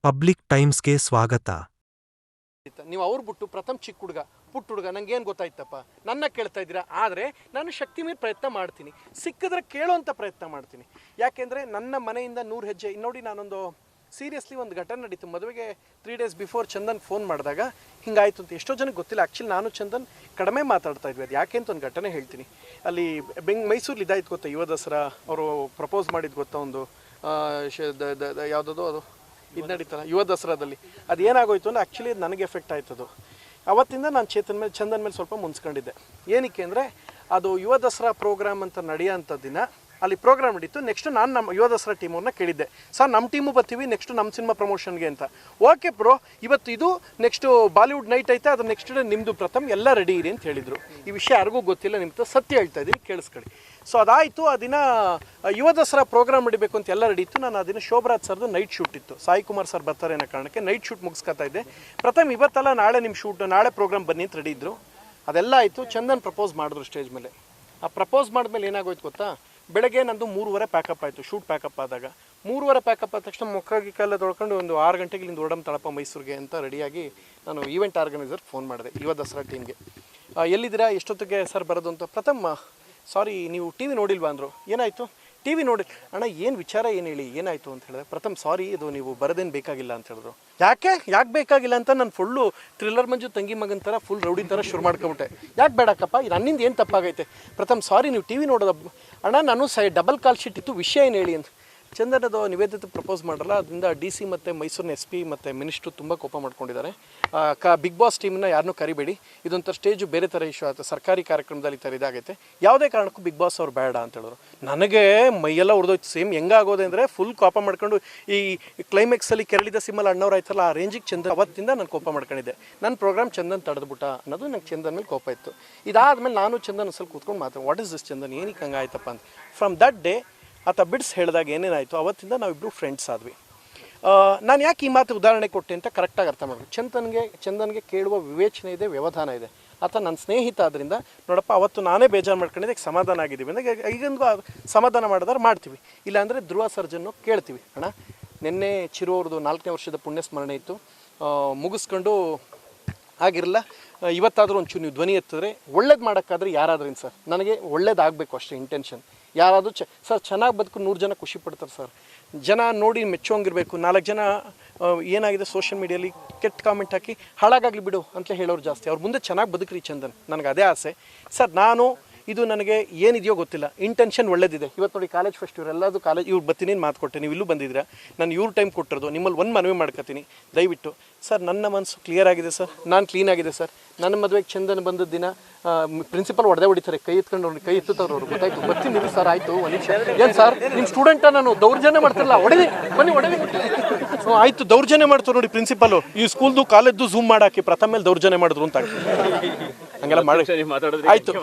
Public ಟೈಮ್ಸ್ಗೆ ಸ್ವಾಗತ. ನೀವು ಅವ್ರು ಬಿಟ್ಟು ಪ್ರಥಮ್ ಚಿಕ್ಕ ಪುಟ್ಟ ಹುಡುಗ ನಂಗೇನು ಗೊತ್ತಾಯ್ತಪ್ಪ, ನನ್ನ ಕೇಳ್ತಾ ಇದ್ದೀರಾ. ಆದರೆ ನಾನು ಶಕ್ತಿ ಮೀರಿ ಪ್ರಯತ್ನ ಮಾಡ್ತೀನಿ, ಸಿಕ್ಕಿದ್ರೆ ಕೇಳೋವಂಥ ಪ್ರಯತ್ನ ಮಾಡ್ತೀನಿ. ಯಾಕೆಂದರೆ ನನ್ನ ಮನೆಯಿಂದ 100 ಹೆಜ್ಜೆ. ನೋಡಿ, ನಾನೊಂದು ಸೀರಿಯಸ್ಲಿ ಒಂದು ಘಟನೆ ನಡೀತು. ಮದುವೆಗೆ 3 ಡೇಸ್ ಬಿಫೋರ್ ಚಂದನ್ ಫೋನ್ ಮಾಡಿದಾಗ ಹಿಂಗಾಯ್ತು ಅಂತ. ಎಷ್ಟೋ ಜನಕ್ಕೆ ಗೊತ್ತಿಲ್ಲ. ಆ್ಯಕ್ಚುಲಿ ನಾನು ಚಂದನ್ ಕಡಿಮೆ ಮಾತಾಡ್ತಾ ಇದ್ವಿ. ಅದು ಯಾಕೆ ಅಂತ ಒಂದು ಘಟನೆ ಹೇಳ್ತೀನಿ. ಅಲ್ಲಿ ಮೈಸೂರಲ್ಲಿ ಇದಾಯ್ತು ಗೊತ್ತಾ, ಯುವ ದಸರಾ ಅವರು ಪ್ರಪೋಸ್ ಮಾಡಿದ್ದು ಗೊತ್ತಾ, ಒಂದು ಯಾವುದದು ಅದು ಇದು ನಡೀತಲ್ಲ ಯುವ ದಸರಾದಲ್ಲಿ. ಅದು ಏನಾಗೋಯ್ತು ಅಂದರೆ ಆ್ಯಕ್ಚುಲಿ ನನಗೆ ಎಫೆಕ್ಟ್ ಆಯ್ತದು. ಅವತ್ತಿಂದ ನಾನು ಚಂದನ್ ಮೇಲೆ ಸ್ವಲ್ಪ ಮುನ್ಸ್ಕೊಂಡಿದ್ದೆ. ಏನಕ್ಕೆ ಅಂದರೆ ಅದು ಯುವ ದಸರಾ ಪ್ರೋಗ್ರಾಮ್ ಅಂತ ನಡೆಯೋಂಥ ದಿನ ಅಲ್ಲಿ ಪ್ರೋಗ್ರಾಮ್ ನಡೀತು. ನೆಕ್ಸ್ಟ್ ನಾನು ನಮ್ಮ ಯುವ ದಸರಾ ಟೀಮವ್ರನ್ನ ಕೇಳಿದ್ದೆ, ಸರ್ ನಮ್ಮ ಟೀಮು ಬರ್ತೀವಿ ನೆಕ್ಸ್ಟ್ ನಮ್ಮ ಸಿನಿಮಾ ಪ್ರಮೋಷನ್ಗೆ ಅಂತ. ಓಕೆ ಬ್ರೋ, ಇವತ್ತು ಇದು ನೆಕ್ಸ್ಟು ಬಾಲಿವುಡ್ ನೈಟ್ ಐತೆ, ಅದ್ರ ನೆಕ್ಸ್ಟ್ ಡೇ ನಿಮ್ಮದು ಪ್ರಥಮ್ ಎಲ್ಲ ರೆಡಿ ಇರಿ ಅಂತ ಹೇಳಿದರು. ಈ ವಿಷಯ ಯಾರಿಗೂ ಗೊತ್ತಿಲ್ಲ, ನಿಮ್ಗೆ ಸತ್ಯ ಹೇಳ್ತಾ ಇದ್ದೀನಿ, ಕೇಳಿಸ್ಕೊಳ್ಳಿ. ಸೊ ಅದಾಯಿತು. ಆ ದಿನ ಯುವ ದಸರಾ ಪ್ರೋಗ್ರಾಮ್ ನಡಿಬೇಕು ಅಂತ ಎಲ್ಲ ರೆಡಿ ಇತ್ತು. ನಾನು ಆ ದಿನ ಶೋಭರಾಜ್ ಸರ್ದು ನೈಟ್ ಶೂಟ್ ಇತ್ತು. ಸಾಯಿ ಕುಮಾರ್ ಸರ್ ಬರ್ತಾರೆ ಅನ್ನೋ ಕಾರಣಕ್ಕೆ ನೈಟ್ ಶೂಟ್ ಮುಗಿಸ್ಕೊತಾ ಇದ್ದೆ. ಪ್ರಥಮ್ ಇವತ್ತಲ್ಲ ನಾಳೆ ನಿಮ್ಮ ಶೂಟ್, ನಾಳೆ ಪ್ರೋಗ್ರಾಮ್ ಬನ್ನಿ ಅಂತ ರೆಡಿ ಇದ್ದರು. ಅದೆಲ್ಲ ಆಯಿತು. ಚಂದನ್ ಪ್ರಪೋಸ್ ಮಾಡಿದ್ರು ಸ್ಟೇಜ್ ಮೇಲೆ. ಆ ಪ್ರಪೋಸ್ ಮಾಡಿದ್ಮೇಲೆ ಏನಾಗೋಯ್ತು ಗೊತ್ತಾ, ಬೆಳಗ್ಗೆ ನಂದು 3:30 ಪ್ಯಾಕಪ್ ಆಯಿತು. ಶೂಟ್ ಪ್ಯಾಕಪ್ ಆದಾಗ 3:30 ಪ್ಯಾಕಪ್ ಆದ ತಕ್ಷಣ ಮುಖಕ್ಕೆಲ್ಲ ತೊಳ್ಕೊಂಡು ಒಂದು 6 ಗಂಟೆಗೆ ಇಲ್ಲಿಂದ ಓಡಮ್ ತಳಪ ಮೈಸೂರಿಗೆ ಅಂತ ರೆಡಿಯಾಗಿ ನಾನು ಈವೆಂಟ್ ಆರ್ಗನೈಸರ್ ಫೋನ್ ಮಾಡಿದೆ ಯುವ ದಸರಾ ಟೀಮ್ಗೆ. ಎಲ್ಲಿದ್ದೀರಾ, ಎಷ್ಟೊತ್ತಿಗೆ ಸರ್ ಬರೋದು ಅಂತ. ಪ್ರಥಮ್ ಸಾರಿ ನೀವು ಟಿ ವಿ ನೋಡಿಲ್ವಾ ಅಂದರು. ಏನಾಯಿತು, ಟಿ ವಿ ನೋಡಿ ಅಣ್ಣ, ಏನು ವಿಚಾರ ಏನು ಹೇಳಿ, ಏನಾಯಿತು ಅಂತ ಹೇಳಿದೆ. ಪ್ರಥಮ್ ಸಾರಿ, ಇದು ನೀವು ಬರೋದೇನು ಬೇಕಾಗಿಲ್ಲ ಅಂತ ಹೇಳಿದ್ರು. ಯಾಕೆ ಬೇಕಾಗಿಲ್ಲ ಅಂತ ನಾನು ಫುಲ್ಲು ಥ್ರಿಲ್ಲರ್ ಮಂಜು ತಂಗಿ ಮಗನ ಥರ ಫುಲ್ ರೌಡಿ ಥರ ಶುರು ಮಾಡ್ಕೊಂಬಿಟ್ಟೆ. ಯಾಕೆ ಬೇಡಕ್ಕಪ್ಪ, ನನ್ನಿಂದ ಏನು ತಪ್ಪಾಗೈತೆ. ಪ್ರಥಮ್ ಸಾರಿ, ನೀವು ಟಿ ವಿ ನೋಡೋದು ಅಣ್ಣ, ನಾನು ಡಬಲ್ ಕಾಲ್ ಶೀಟ್ ಇತ್ತು, ವಿಷಯ ಏನು ಹೇಳಿ ಅಂತ. ಚಂದನದು ನಿವೇದಿತ ಪ್ರಪೋಸ್ ಮಾಡಲ್ಲ, ಅದರಿಂದ DC ಮತ್ತು ಮೈಸೂರಿನ SP ಮತ್ತು ಮಿನಿಸ್ಟ್ರು ತುಂಬ ಕೋಪ ಮಾಡ್ಕೊಂಡಿದ್ದಾರೆ. ಬಿಗ್ ಬಾಸ್ ಟೀಮ್ನ ಯಾರನ್ನೂ ಕರಿಬೇಡಿ, ಇದೊಂಥರ ಸ್ಟೇಜು ಬೇರೆ ಥರ ಇಶ್ಯೂ ಆಗುತ್ತೆ, ಸರ್ಕಾರಿ ಕಾರ್ಯಕ್ರಮದಲ್ಲಿ ಈ ಥರ ಇದಾಗೈತೆ, ಯಾವುದೇ ಕಾರಣಕ್ಕೂ ಬಿಗ್ ಬಾಸ್ ಅವ್ರು ಬೇಡ ಅಂತ ಹೇಳಿದ್ರು. ನನಗೆ ಮೈಯೆಲ್ಲ ಉರಿದೋಯ್ತು. ಸೇಮ್ ಹೆಂಗಾಗೋದೆ ಅಂದರೆ ಫುಲ್ ಕೋಪ ಮಾಡ್ಕೊಂಡು ಈ ಕ್ಲೈಮ್ಯಾಕ್ಸಲ್ಲಿ ಕೆರಳಿದ ಸಿಮ್ಮಲ್ ಅಣ್ಣವ್ರು ಆಯ್ತಲ್ಲ, ಆ ರೇಂಜಿಗೆ ಚಂದನ್ ಅವತ್ತಿಂದ ನಾನು ಕೋಪ ಮಾಡ್ಕೊಂಡಿದ್ದೆ. ನನ್ನ ಪ್ರೋಗ್ರಾಮ್ ಚಂದನ್ ತಡೆದ್ಬಿಟ್ಟ ಅನ್ನೋದು ನಂಗೆ ಚಂದನ್ ಮೇಲೆ ಕೋಪ ಇತ್ತು. ಇದಾದಮೇಲೆ ನಾನು ಚಂದನ್ ಸ್ವಲ್ಪ ಕೂತ್ಕೊಂಡು ಮಾತಾಡಿ, ವಾಟ್ ಇಸ್ ದಿಸ್ ಚಂದನ್, ಏನಕ್ಕೆ ಹಂಗಾಯ್ತಪ್ಪ ಅಂತ. ಫ್ರಮ್ ದಟ್ ಡೇ ಆತ ಬಿಡ್ಸ್ ಹೇಳಿದಾಗ ಏನೇನಾಯಿತು, ಅವತ್ತಿಂದ ನಾವಿಬ್ಬರು ಫ್ರೆಂಡ್ಸ್ ಆದ್ವಿ. ನಾನು ಯಾಕೆ ಈ ಮಾತು ಉದಾಹರಣೆ ಕೊಟ್ಟೆ ಅಂತ ಕರೆಕ್ಟಾಗಿ ಅರ್ಥ ಮಾಡಿ. ಚಂದನ್ಗೆ ಕೇಳುವ ವಿವೇಚನೆ ಇದೆ, ವ್ಯವಧಾನ ಇದೆ. ಆತ ನನ್ನ ಸ್ನೇಹಿತ ಆದ್ದರಿಂದ, ನೋಡಪ್ಪ ಅವತ್ತು ನಾನೇ ಬೇಜಾರು ಮಾಡ್ಕೊಂಡಿದ್ದೆ, ಸಮಾಧಾನ ಆಗಿದ್ದೀವಿ ಅಂದರೆ ಈಗಂದು ಸಮಾಧಾನ ಮಾಡಿದ್ರೆ ಮಾಡ್ತೀವಿ, ಇಲ್ಲಾಂದರೆ ಧ್ರುವ ಸರ್ಜನ್ನು ಕೇಳ್ತೀವಿ. ಅಣ್ಣ, ನಿನ್ನೆ ಚಿರು ಅವ್ರದ್ದು 4ನೇ ವರ್ಷದ ಪುಣ್ಯ ಸ್ಮರಣೆ ಇತ್ತು, ಮುಗಿಸ್ಕೊಂಡು ಆಗಿರಲ್ಲ, ಇವತ್ತಾದರೂ ಒಂಚೂರು ನೀವು ಧ್ವನಿ ಎತ್ತಿದ್ರೆ ಒಳ್ಳೇದು ಮಾಡೋಕ್ಕಾದ್ರೆ ಯಾರಾದ್ರೇನು ಸರ್, ನನಗೆ ಒಳ್ಳೇದಾಗಬೇಕು ಅಷ್ಟೇ ಇಂಟೆನ್ಷನ್. ಯಾರಾದರೂ ಸರ್ ಚೆನ್ನಾಗಿ ಬದುಕು 100 ಜನ ಖುಷಿ ಪಡ್ತಾರೆ ಸರ್, ಜನ ನೋಡಿ ಮೆಚ್ಚೋಂಗಿರಬೇಕು. 4 ಜನ ಏನಾಗಿದೆ ಸೋಷಿಯಲ್ ಮೀಡಿಯಲ್ಲಿ ಕೆಟ್ಟ ಕಾಮೆಂಟ್ ಹಾಕಿ ಹಾಳಾಗಲಿ ಬಿಡು ಅಂತ ಹೇಳೋರು ಜಾಸ್ತಿ. ಅವ್ರ ಮುಂದೆ ಚೆನ್ನಾಗಿ ಬದುಕ್ರಿ ಚಂದನ್, ನನಗೆ ಅದೇ ಆಸೆ ಸರ್. ನಾನು ಇದು ನನಗೆ ಏನಿದೆಯೋ ಗೊತ್ತಿಲ್ಲ, ಇಂಟೆನ್ಷನ್ ಒಳ್ಳೇದಿದೆ. ಇವತ್ತು ನೋಡಿ ಕಾಲೇಜ್ ಫಸ್ಟ್ ಇವರೆಲ್ಲದು ಕಾಲೇಜ್ ಇವ್ರು ಬರ್ತೀನಿ ಮಾತು ಕೊಟ್ಟೆ, ನೀವು ಇಲ್ಲೂ ಬಂದಿದ್ದೀರಾ, ನಾನು ಇವ್ರು ಟೈಮ್ ಕೊಟ್ಟಿರೋದು. ನಿಮ್ಮಲ್ಲಿ ಒಂದು ಮನವಿ ಮಾಡ್ಕೊತೀನಿ ದಯವಿಟ್ಟು ಸರ್. ನನ್ನ ಮನಸ್ಸು ಕ್ಲಿಯರ್ ಆಗಿದೆ ಸರ್, ನಾನು ಕ್ಲೀನ್ ಆಗಿದೆ ಸರ್. ನನ್ನ ಮದುವೆಗೆ ಚಂದನ್ ಬಂದ ದಿನ ಪ್ರಿನ್ಸಿಪಲ್ ಹೊಡೆದೇ ಹೊಡಿತಾರೆ, ಕೈ ಎತ್ಕೊಂಡು ಅವ್ರಿಗೆ ಕೈ ಎತ್ತುತ್ತವ್ರು ಅವ್ರು, ಗೊತ್ತಾಯ್ತು. ಬರ್ತೀನಿ ಸರ್, ಆಯಿತು ಒಂದು ನಿಮಿಷ. ಏನು ಸರ್, ನಿಮ್ಮ ಸ್ಟೂಡೆಂಟ ನಾನು ದೌರ್ಜನ್ಯ ಮಾಡ್ತಾರಲ್ಲ, ಹೊಡೆದಿ ಬನ್ನಿ ಹೊಡೆದಿ. ಆಯಿತು, ದೌರ್ಜನ್ಯ ಮಾಡ್ತಾರೆ ನೋಡಿ ಪ್ರಿನ್ಸಿಪಲು. ಈ ಸ್ಕೂಲ್ದು ಕಾಲೇಜ್ದು ಝೂಮ್ ಮಾಡಾಕಿ ಪ್ರಥಮ ಮೇಲೆ ದೌರ್ಜನ್ಯ ಮಾಡಿದ್ರು ಅಂತ ಹಂಗೆಲ್ಲ ಮಾಡಿ ಆಯಿತು.